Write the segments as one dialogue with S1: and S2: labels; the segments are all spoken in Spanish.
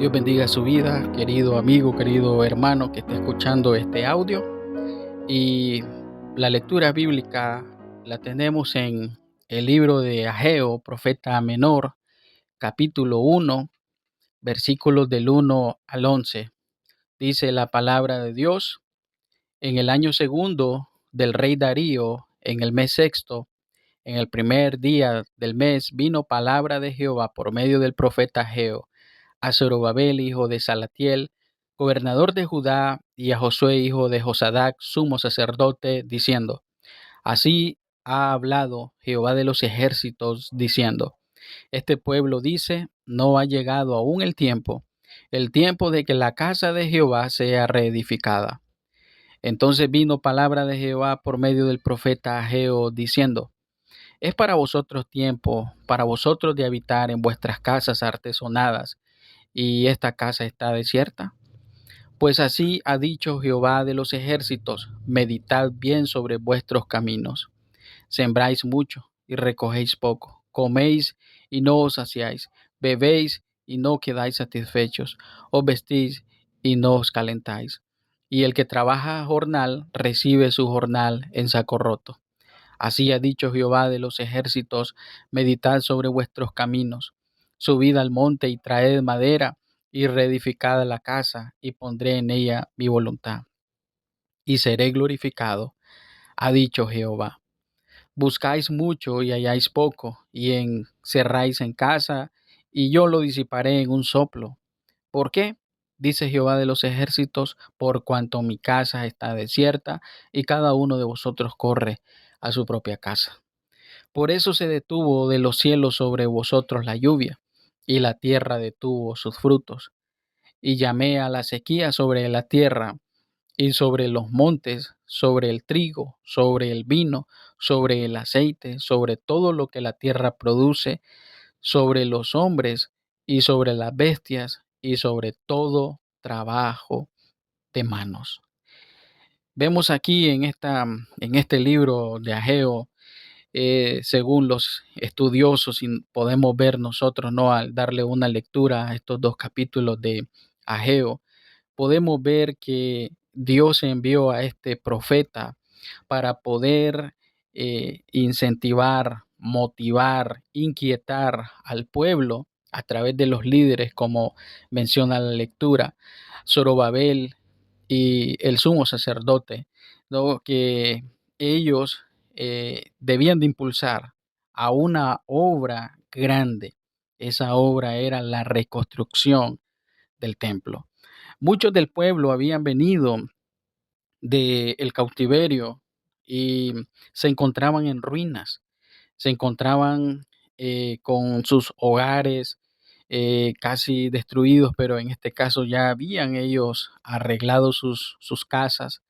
S1: Dios bendiga su vida, querido amigo, querido hermano que esté escuchando este audio. Y la lectura bíblica la tenemos en el libro de Ageo, profeta menor, capítulo 1, versículos del 1 al 11. Dice la palabra de Dios: en el año segundo del rey Darío, en el mes sexto, en el primer día del mes, vino palabra de Jehová por medio del profeta Ageo a Zorobabel, hijo de Salatiel, gobernador de Judá, y a Josué, hijo de Josadac, sumo sacerdote, diciendo: así ha hablado Jehová de los ejércitos, diciendo: este pueblo dice, no ha llegado aún el tiempo de que la casa de Jehová sea reedificada. Entonces vino palabra de Jehová por medio del profeta Ageo, diciendo: es para vosotros tiempo, para vosotros de habitar en vuestras casas artesonadas, y esta casa está desierta. Pues así ha dicho Jehová de los ejércitos: meditad bien sobre vuestros caminos. Sembráis mucho y recogéis poco, coméis y no os saciáis, bebéis y no quedáis satisfechos, os vestís y no os calentáis. Y el que trabaja a jornal recibe su jornal en saco roto. Así ha dicho Jehová de los ejércitos: meditad sobre vuestros caminos. Subid al monte y traed madera, y reedificad la casa, y pondré en ella mi voluntad, y seré glorificado, ha dicho Jehová. Buscáis mucho y halláis poco, y encerráis en casa, y yo lo disiparé en un soplo. ¿Por qué? Dice Jehová de los ejércitos: por cuanto mi casa está desierta, y cada uno de vosotros corre a su propia casa. Por eso se detuvo de los cielos sobre vosotros la lluvia, y la tierra detuvo sus frutos. Y llamé a la sequía sobre la tierra, y sobre los montes, sobre el trigo, sobre el vino, sobre el aceite, sobre todo lo que la tierra produce, sobre los hombres y sobre las bestias, y sobre todo trabajo de manos. Vemos aquí en este libro de Ageo, según los estudiosos, y podemos ver nosotros, ¿no?, al darle una lectura a estos dos capítulos de Ageo, podemos ver que Dios envió a este profeta para poder incentivar, motivar, inquietar al pueblo a través de los líderes, como menciona la lectura, Zorobabel y el sumo sacerdote, ¿no?, que ellos debían de impulsar a una obra grande. Esa obra era la reconstrucción del templo. Muchos del pueblo habían venido del cautiverio y se encontraban en ruinas, se encontraban con sus hogares casi destruidos, pero en este caso ya habían ellos arreglado sus casas,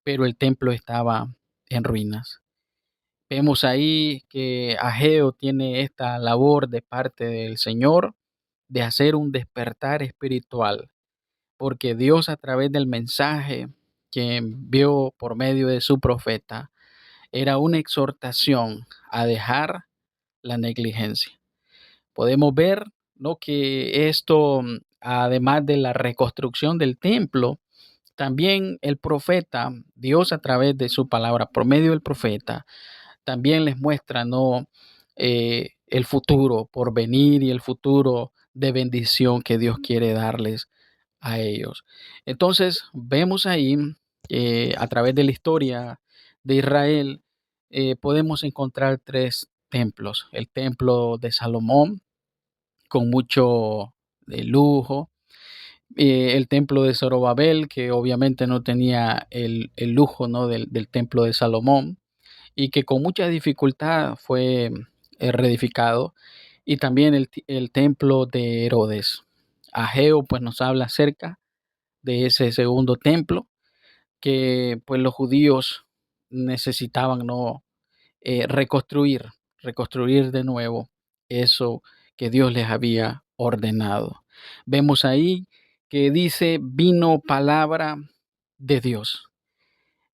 S1: pero el templo estaba en ruinas. Vemos ahí que Ageo tiene esta labor de parte del Señor de hacer un despertar espiritual, porque Dios, a través del mensaje que envió por medio de su profeta, era una exhortación a dejar la negligencia. Podemos ver, ¿no?, que esto, además de la reconstrucción del templo, también el profeta, Dios a través de su palabra, por medio del profeta, también les muestra, ¿no?, el futuro por venir y el futuro de bendición que Dios quiere darles a ellos. Entonces, vemos ahí, a través de la historia de Israel, podemos encontrar tres templos: el templo de Salomón, con mucho lujo; el templo de Zorobabel, que obviamente no tenía el lujo, ¿no?, del templo de Salomón, y que con mucha dificultad fue reedificado; y también el templo de Herodes. Ageo pues nos habla acerca de ese segundo templo que pues los judíos necesitaban, ¿no?, reconstruir de nuevo eso que Dios les había ordenado. Vemos ahí que dice: vino palabra de Dios.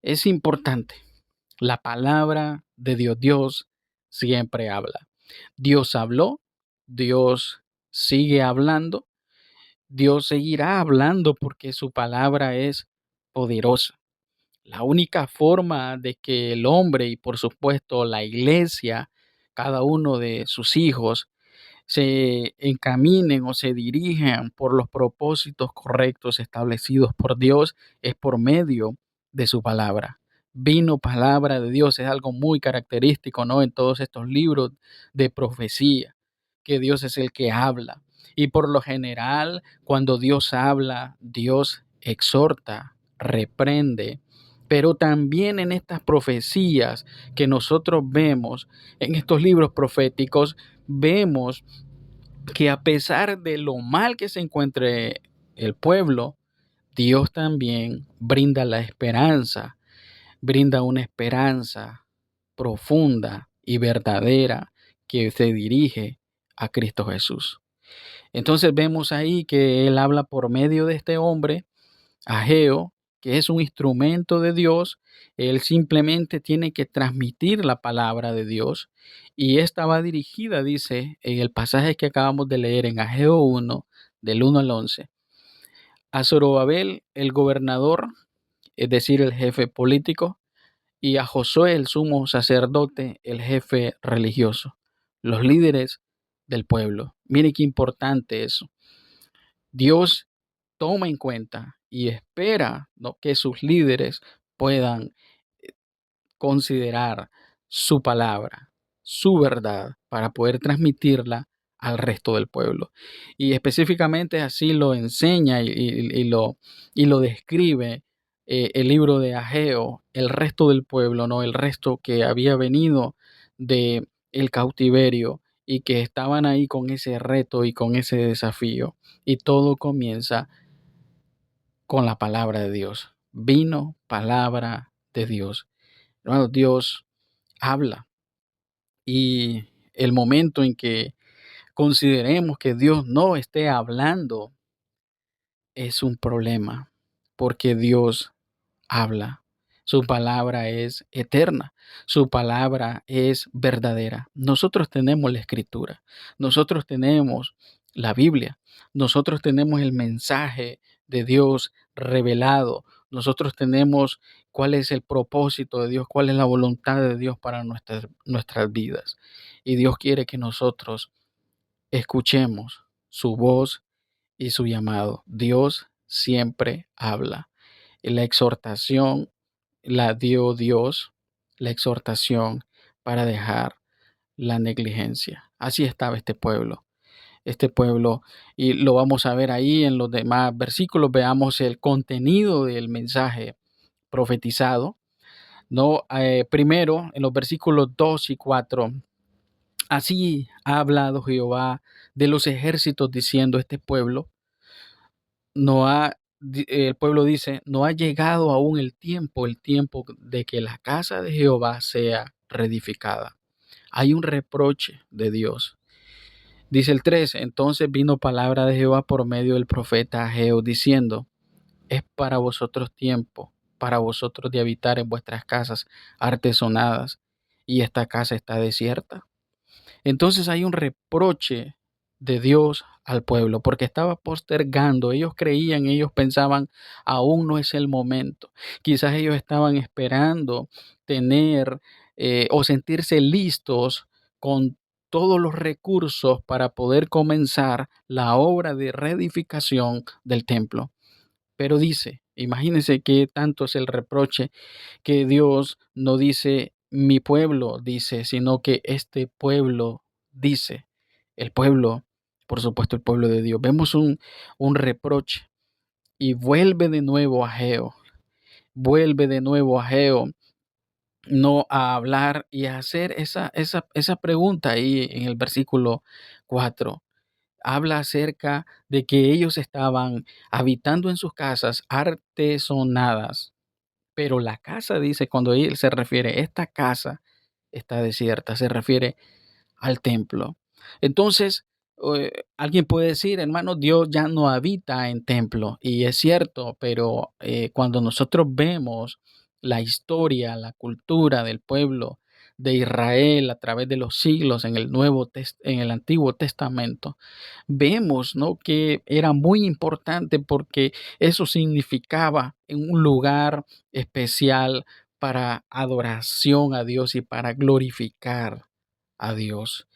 S1: Es importante, la palabra de Dios. Dios siempre habla. Dios habló, Dios sigue hablando, Dios seguirá hablando porque su palabra es poderosa. La única forma de que el hombre y por supuesto la iglesia, cada uno de sus hijos, se encaminen o se dirijan por los propósitos correctos establecidos por Dios es por medio de su palabra. Vino palabra de Dios, es algo muy característico, ¿no? En todos estos libros de profecía, que Dios es el que habla. Y por lo general, cuando Dios habla, Dios exhorta, reprende, pero también en estas profecías que nosotros vemos, en estos libros proféticos, vemos que a pesar de lo mal que se encuentre el pueblo, Dios también brinda la esperanza, brinda una esperanza profunda y verdadera que se dirige a Cristo Jesús. Entonces vemos ahí que él habla por medio de este hombre Ageo, que es un instrumento de Dios. Él simplemente tiene que transmitir la palabra de Dios y esta va dirigida, dice en el pasaje que acabamos de leer en Ageo 1, del 1 al 11, a Zorobabel, el gobernador, es decir, el jefe político, y a Josué, el sumo sacerdote, el jefe religioso, los líderes del pueblo. Mire qué importante eso. Dios toma en cuenta y espera, ¿no?, que sus líderes puedan considerar su palabra, su verdad, para poder transmitirla al resto del pueblo. Y específicamente así lo enseña y lo describe el libro de Ageo, el resto del pueblo, ¿no? El resto que había venido de el cautiverio y que estaban ahí con ese reto y con ese desafío. Y todo comienza con la palabra de Dios. Vino palabra de Dios. Hermanos, Dios habla y el momento en que consideremos que Dios no esté hablando es un problema, porque Dios habla. Su palabra es eterna, su palabra es verdadera. Nosotros tenemos la escritura, nosotros tenemos la Biblia, nosotros tenemos el mensaje de Dios revelado, nosotros tenemos cuál es el propósito de Dios, cuál es la voluntad de Dios para nuestras vidas. Y Dios quiere que nosotros escuchemos su voz y su llamado. Dios siempre habla. Y la exhortación la dio Dios, la exhortación para dejar la negligencia. Así estaba este pueblo, y lo vamos a ver ahí en los demás versículos. Veamos el contenido del mensaje profetizado, ¿no? Primero, en los versículos 2 y 4, así ha hablado Jehová de los ejércitos diciendo, este pueblo el pueblo dice, no ha llegado aún el tiempo de que la casa de Jehová sea reedificada. Hay un reproche de Dios. Dice el 3, entonces vino palabra de Jehová por medio del profeta Ageo diciendo, es para vosotros tiempo, para vosotros de habitar en vuestras casas artesonadas, y esta casa está desierta. Entonces hay un reproche de Dios al pueblo porque estaba postergando. Ellos creían, ellos pensaban, aún no es el momento. Quizás ellos estaban esperando tener o sentirse listos con todos los recursos para poder comenzar la obra de reedificación del templo. Pero dice, imagínense qué tanto es el reproche, que Dios no dice mi pueblo dice, sino que este pueblo dice. El pueblo, por supuesto, el pueblo de Dios. Vemos un reproche y vuelve de nuevo Ageo. Vuelve de nuevo Ageo, no a hablar y a hacer esa pregunta ahí en el versículo 4. Habla acerca de que ellos estaban habitando en sus casas artesonadas. Pero la casa, dice, cuando él se refiere, esta casa está desierta, se refiere al templo. Entonces, alguien puede decir, hermano, Dios ya no habita en templo. Y es cierto, pero cuando nosotros vemos la historia, la cultura del pueblo de Israel a través de los siglos en el Antiguo Testamento, vemos, ¿no?, que era muy importante porque eso significaba un lugar especial para adoración a Dios y para glorificar a Dios.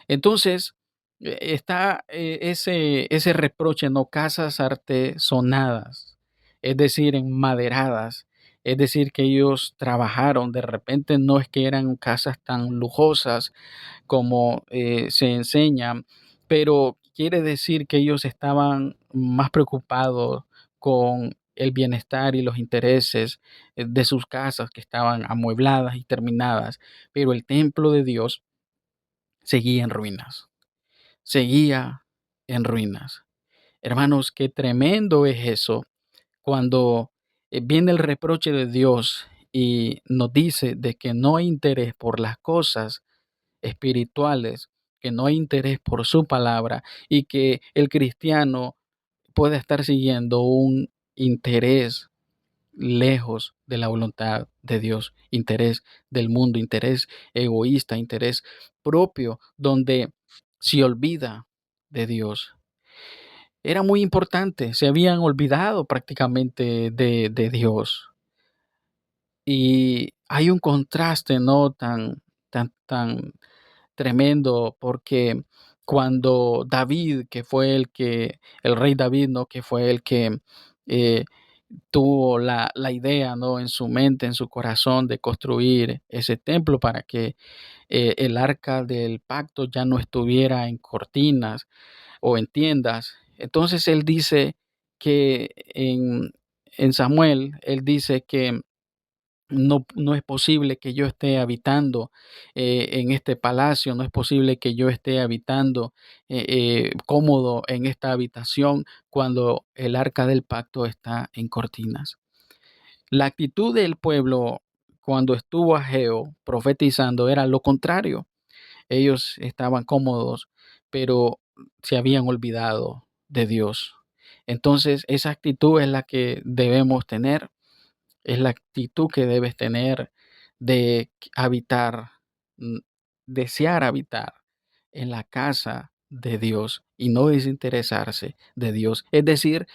S1: Entonces, está ese reproche, ¿no? Casas artesonadas, es decir, enmaderadas, es decir, que ellos trabajaron, de repente no es que eran casas tan lujosas como se enseña, pero quiere decir que ellos estaban más preocupados con el bienestar y los intereses de sus casas que estaban amuebladas y terminadas, pero el templo de Dios seguía en ruinas, seguía en ruinas. Hermanos, qué tremendo es eso cuando viene el reproche de Dios y nos dice de que no hay interés por las cosas espirituales, que no hay interés por su palabra y que el cristiano puede estar siguiendo un interés lejos de la voluntad de Dios, interés del mundo, interés egoísta, interés propio, donde se olvida de Dios. Era muy importante, se habían olvidado prácticamente de Dios. Y hay un contraste, ¿no? Tan tremendo, porque cuando David, que fue el rey David, ¿no? Que fue el que eh, tuvo la idea, ¿no? En su mente, en su corazón, de construir ese templo para que el arca del pacto ya no estuviera en cortinas o en tiendas. Entonces él dice que en Samuel, él dice que no es posible que yo esté habitando en este palacio, no es posible que yo esté habitando cómodo en esta habitación cuando el arca del pacto está en cortinas. La actitud del pueblo cuando estuvo Ageo profetizando era lo contrario. Ellos estaban cómodos, pero se habían olvidado de Dios. Entonces, esa actitud es la que debemos tener, es la actitud que debes tener de habitar, mm, desear habitar en la casa de Dios y no desinteresarse de Dios. Es decir,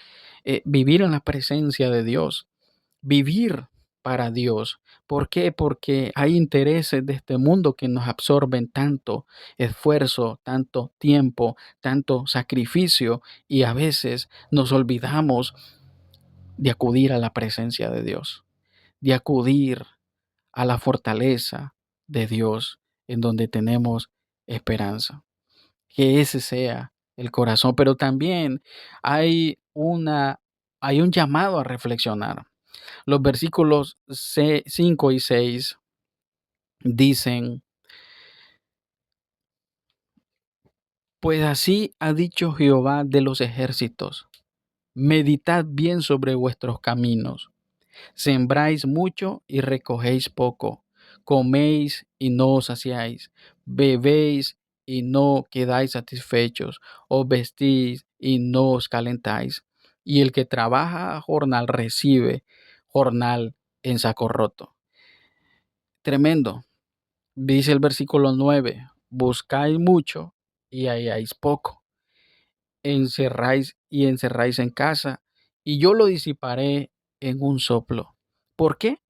S1: vivir en la presencia de Dios, vivir para Dios. ¿Por qué? Porque hay intereses de este mundo que nos absorben tanto esfuerzo, tanto tiempo, tanto sacrificio y a veces nos olvidamos de acudir a la presencia de Dios, de acudir a la fortaleza de Dios en donde tenemos esperanza. Que ese sea el corazón, pero también hay una hay un llamado a reflexionar. Los versículos 5 y 6 dicen: Pues así ha dicho Jehová de los ejércitos, meditad bien sobre vuestros caminos. Sembráis mucho y recogéis poco. Coméis y no os saciáis. Bebéis y no quedáis satisfechos. Os vestís y no os calentáis. Y el que trabaja a jornal recibe jornal en saco roto. Tremendo. Dice el versículo 9: Buscáis mucho y halláis poco. Encerráis en casa, y yo lo disiparé en un soplo. ¿Por qué?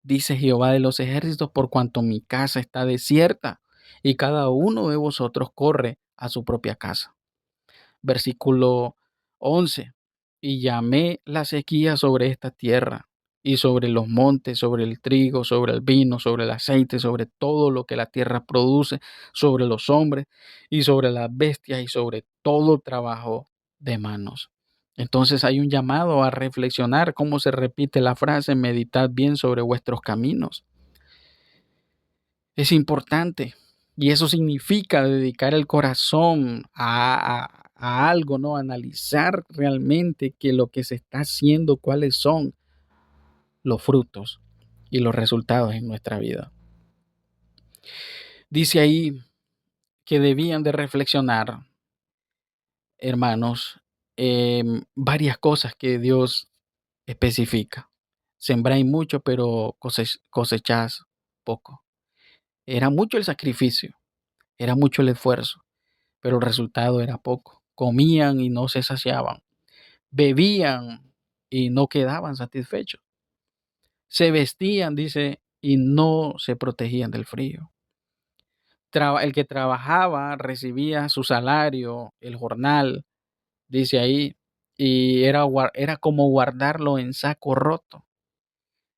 S1: Dice Jehová de los ejércitos, por cuanto mi casa está desierta y cada uno de vosotros corre a su propia casa. Versículo 11. Y llamé la sequía sobre esta tierra y sobre los montes, sobre el trigo, sobre el vino, sobre el aceite, sobre todo lo que la tierra produce, sobre los hombres y sobre las bestias y sobre todo trabajo de manos. Entonces hay un llamado a reflexionar cómo se repite la frase: meditad bien sobre vuestros caminos. Es importante. Y eso significa dedicar el corazón a algo, ¿no? Analizar realmente que lo que se está haciendo, cuáles son los frutos y los resultados en nuestra vida. Dice ahí que debían de reflexionar, hermanos, varias cosas que Dios especifica. Sembráis mucho, pero cosechás poco. Era mucho el sacrificio, era mucho el esfuerzo, pero el resultado era poco. Comían y no se saciaban, bebían y no quedaban satisfechos. Se vestían, dice, y no se protegían del frío. El que trabajaba recibía su salario, el jornal, dice ahí, y era como guardarlo en saco roto.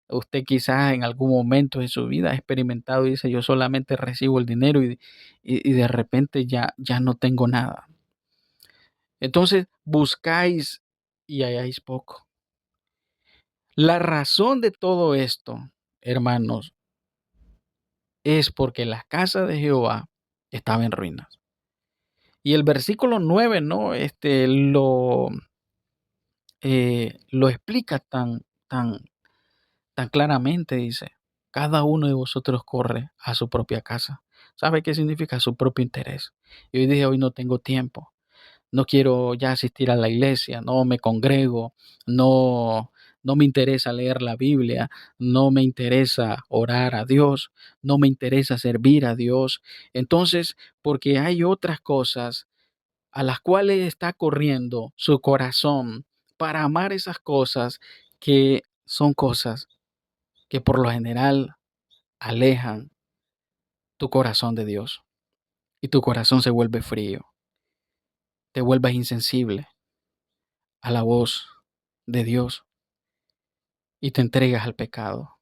S1: Usted quizás en algún momento de su vida ha experimentado y dice, yo solamente recibo el dinero y de repente ya no tengo nada. Entonces buscáis y halláis poco. La razón de todo esto, hermanos, es porque la casa de Jehová estaba en ruinas. Y el versículo 9, ¿no? Lo explica tan claramente, dice, cada uno de vosotros corre a su propia casa. ¿Sabe qué significa? Su propio interés. Y hoy dije, hoy no tengo tiempo, no quiero ya asistir a la iglesia, no me congrego, no, no me interesa leer la Biblia, no me interesa orar a Dios, no me interesa servir a Dios. Entonces, porque hay otras cosas a las cuales está corriendo su corazón para amar esas cosas que son cosas que por lo general alejan tu corazón de Dios y tu corazón se vuelve frío, te vuelves insensible a la voz de Dios y te entregas al pecado.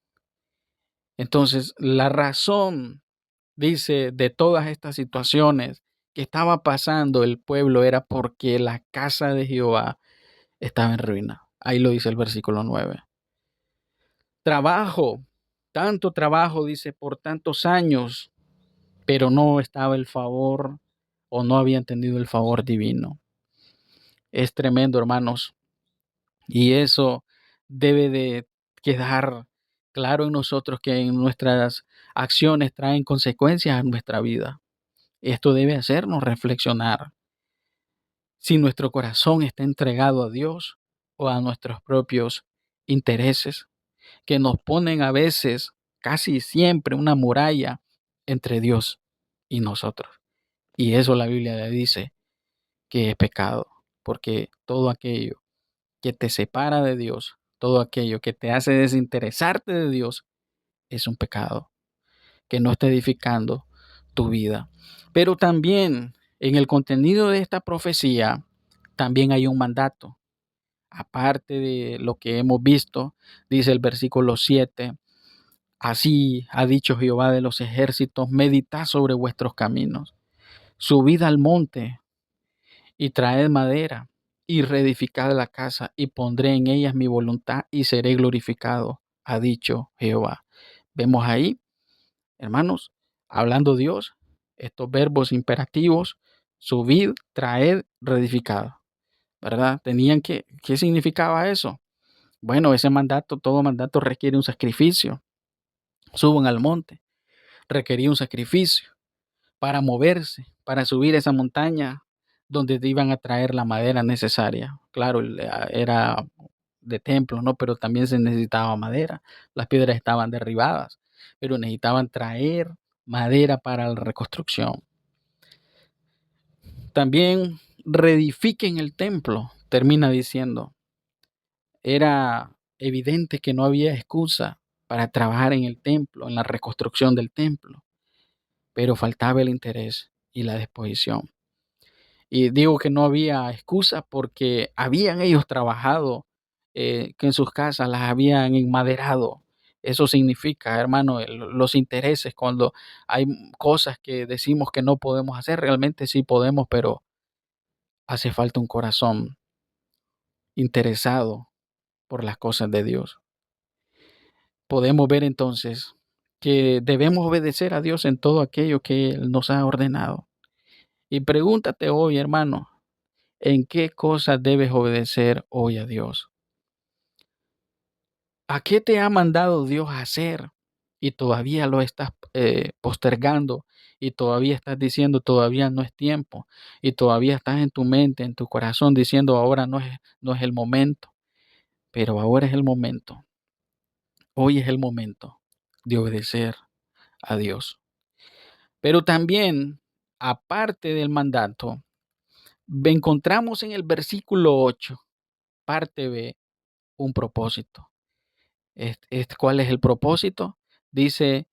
S1: Entonces, la razón, dice, de todas estas situaciones que estaba pasando el pueblo era porque la casa de Jehová estaba en ruina. Ahí lo dice el versículo 9. Trabajo, tanto trabajo, dice, por tantos años, pero no estaba el favor o no había entendido el favor divino. Es tremendo, hermanos, y eso debe de quedar claro en nosotros que en nuestras acciones traen consecuencias a nuestra vida. Esto debe hacernos reflexionar si nuestro corazón está entregado a Dios o a nuestros propios intereses, que nos ponen a veces, casi siempre, una muralla entre Dios y nosotros. Y eso la Biblia le dice que es pecado, porque todo aquello que te separa de Dios, todo aquello que te hace desinteresarte de Dios, es un pecado que no está edificando tu vida. Pero también en el contenido de esta profecía, también hay un mandato. Aparte de lo que hemos visto, dice el versículo 7, así ha dicho Jehová de los ejércitos, meditad sobre vuestros caminos, subid al monte y traed madera y reedificad la casa y pondré en ellas mi voluntad y seré glorificado, ha dicho Jehová. Vemos ahí, hermanos, hablando Dios, estos verbos imperativos, subid, traed, reedificad, ¿verdad? ¿Qué significaba eso? Bueno, ese mandato, todo mandato requiere un sacrificio. Suban al monte, requería un sacrificio para moverse, para subir esa montaña donde te iban a traer la madera necesaria. Claro, era de templo, ¿no? Pero también se necesitaba madera. Las piedras estaban derribadas, pero necesitaban traer madera para la reconstrucción. También reedifiquen el templo, termina diciendo. Era evidente que no había excusa para trabajar en el templo, en la reconstrucción del templo, pero faltaba el interés y la disposición. Y digo que no había excusa porque habían ellos trabajado, que en sus casas las habían enmaderado. Eso significa, hermano, los intereses, cuando hay cosas que decimos que no podemos hacer, realmente sí podemos, pero hace falta un corazón interesado por las cosas de Dios. Podemos ver entonces que debemos obedecer a Dios en todo aquello que Él nos ha ordenado. Y pregúntate hoy, hermano, ¿en qué cosas debes obedecer hoy a Dios? ¿A qué te ha mandado Dios a hacer y todavía lo estás postergando y todavía estás diciendo todavía no es tiempo y todavía estás en tu mente, en tu corazón diciendo ahora no es el momento, pero ahora es el momento, hoy es el momento de obedecer a Dios. Pero también, aparte del mandato, encontramos en el versículo 8, parte B, un propósito. ¿Cuál es el propósito? Dice,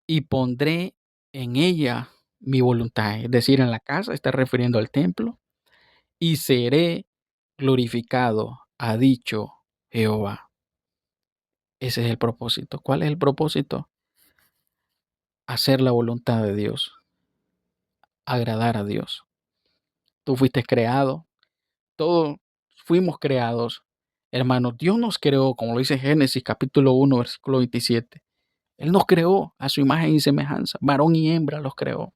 S1: y pondré en ella mi voluntad, es decir, en la casa, está refiriendo al templo, y seré glorificado, ha dicho Jehová. Ese es el propósito. ¿Cuál es el propósito? Hacer la voluntad de Dios, agradar a Dios. Tú fuiste creado, todos fuimos creados. Hermanos, Dios nos creó, como lo dice Génesis capítulo 1, versículo 27. Él nos creó a su imagen y semejanza, varón y hembra los creó.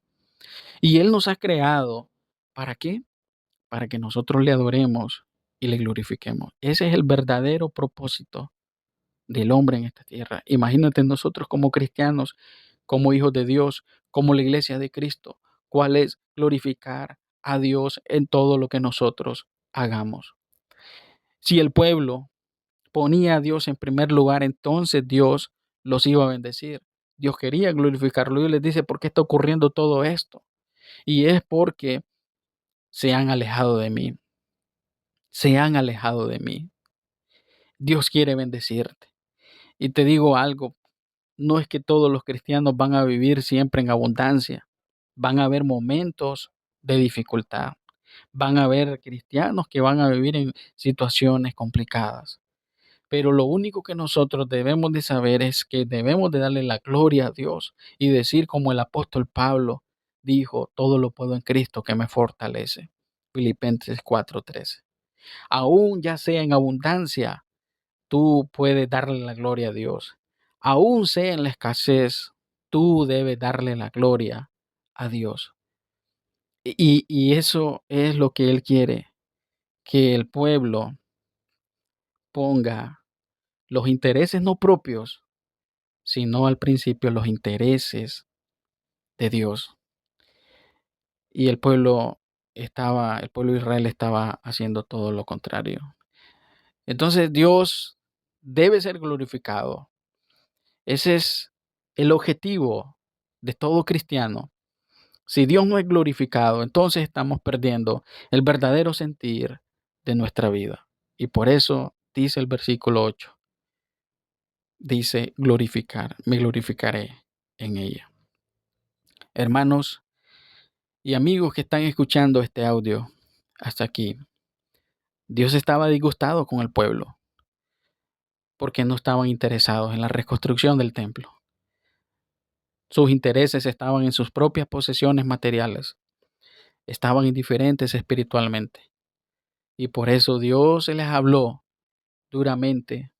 S1: Y Él nos ha creado, ¿para qué? Para que nosotros le adoremos y le glorifiquemos. Ese es el verdadero propósito del hombre en esta tierra. Imagínate nosotros como cristianos, como hijos de Dios, como la iglesia de Cristo, ¿cuál es? Glorificar a Dios en todo lo que nosotros hagamos. Si el pueblo ponía a Dios en primer lugar, entonces Dios los iba a bendecir. Dios quería glorificarlo y les dice, ¿por qué está ocurriendo todo esto? Y es porque se han alejado de mí. Se han alejado de mí. Dios quiere bendecirte. Y te digo algo, no es que todos los cristianos van a vivir siempre en abundancia. Van a haber momentos de dificultad. Van a haber cristianos que van a vivir en situaciones complicadas. Pero lo único que nosotros debemos de saber es que debemos de darle la gloria a Dios y decir como el apóstol Pablo dijo, todo lo puedo en Cristo que me fortalece. Filipenses 4:13. Aún ya sea en abundancia, tú puedes darle la gloria a Dios. Aún sea en la escasez, tú debes darle la gloria a Dios. Y eso es lo que Él quiere, que el pueblo ponga los intereses no propios, sino al principio los intereses de Dios. Y el pueblo de Israel estaba haciendo todo lo contrario. Entonces Dios debe ser glorificado. Ese es el objetivo de todo cristiano. Si Dios no es glorificado, entonces estamos perdiendo el verdadero sentir de nuestra vida. Y por eso dice el versículo 8, dice glorificar, me glorificaré en ella. Hermanos y amigos que están escuchando este audio hasta aquí, Dios estaba disgustado con el pueblo porque no estaban interesados en la reconstrucción del templo. Sus intereses estaban en sus propias posesiones materiales, estaban indiferentes espiritualmente. Y por eso Dios se les habló duramente,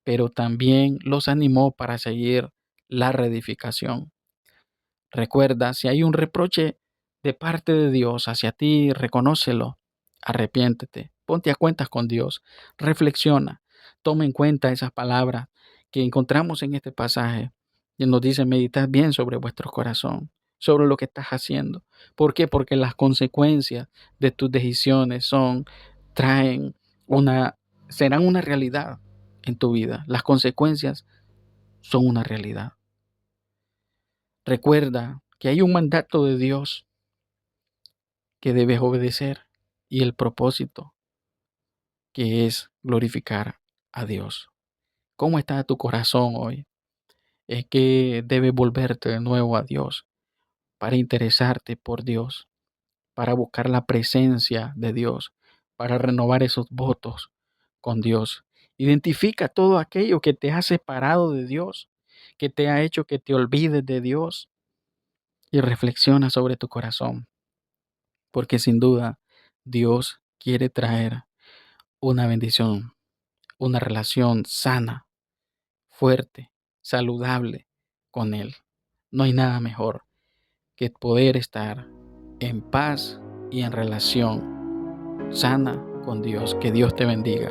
S1: pero también los animó para seguir la reedificación. Recuerda, si hay un reproche de parte de Dios hacia ti, reconócelo, arrepiéntete, ponte a cuentas con Dios, reflexiona, toma en cuenta esas palabras que encontramos en este pasaje y nos dice meditad bien sobre vuestro corazón, sobre lo que estás haciendo. ¿Por qué? Porque las consecuencias de tus decisiones traen serán una realidad en tu vida. Las consecuencias son una realidad. Recuerda que hay un mandato de Dios que debes obedecer y el propósito que es glorificar a Dios. ¿Cómo está tu corazón hoy? Es que debes volverte de nuevo a Dios para interesarte por Dios, para buscar la presencia de Dios, para renovar esos votos con Dios. Identifica todo aquello que te ha separado de Dios, que te ha hecho que te olvides de Dios y reflexiona sobre tu corazón. Porque sin duda Dios quiere traer una bendición, una relación sana, fuerte, saludable con Él. No hay nada mejor que poder estar en paz y en relación sana con Dios. Que Dios te bendiga.